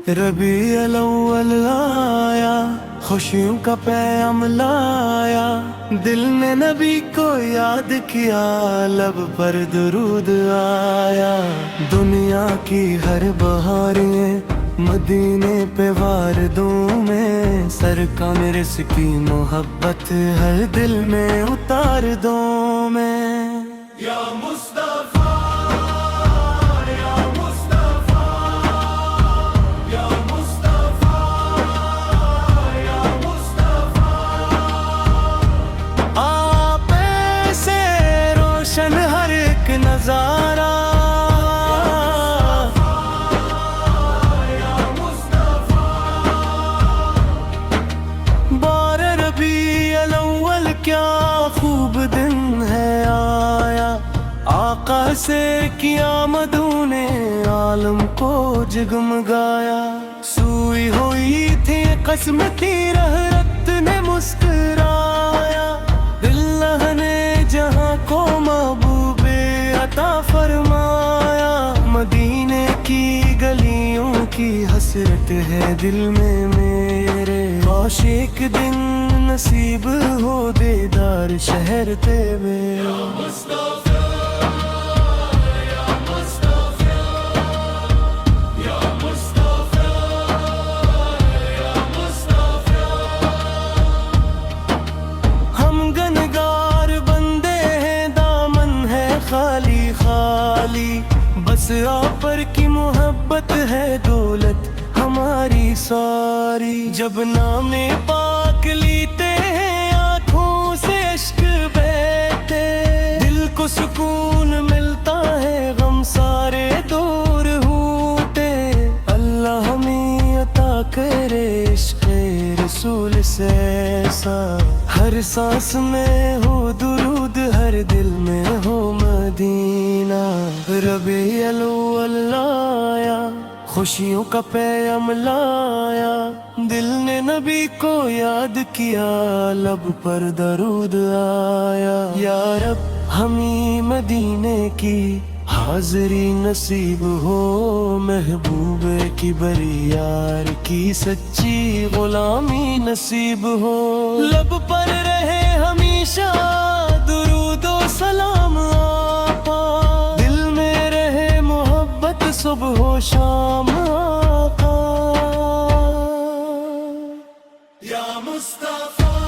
ربیع الاول آیا، خوشیوں کا پیام لایا، دل نے نبی کو یاد کیا، لب پر درود آیا۔ دنیا کی ہر بہاریں مدینے پہ وار دوں میں، سرکار کی محبت ہر دل میں اتار دوں میں۔ یا مصطفیٰ ہر ایک نظارہ، بارہ ربیع الاول کیا خوب دن ہے آیا، آقا سے کیا مدعو نے عالم کو جگمگایا۔ سوئی ہوئی تھی قسمتی رحمت نے مسکرایا، اللہ نے جہاں کو محبوب عطا فرمایا۔ مدینے کی گلیوں کی حسرت ہے دل میں میرے، کاش ایک دن نصیب ہو دیدار شہر تیرے۔ خالی خالی بس آپ پر کی محبت ہے دولت ہماری ساری، جب نام پاک لیتے ہیں آنکھوں سے اشک بہتے، دل کو سکون ملتا ہے غم سارے دور ہوتے۔ اللہ ہمیں عطا کرے عشق رسول سے ایسا، ہر سانس میں ہو درود، ہر دل میں ہو مدینہ۔ ربیع الاول آیا، خوشیوں کا پیام لایا، دل نے نبی کو یاد کیا، لب پر درود آیا۔ یا رب ہمیں مدینے کی حاضری نصیب ہو، محبوب کی بری یار کی سچی غلامی نصیب ہو، لب پر رہے ہمیشہ درود و سلام آقا، دل میں رہے محبت صبح و شام آقا۔ یا مصطفیٰ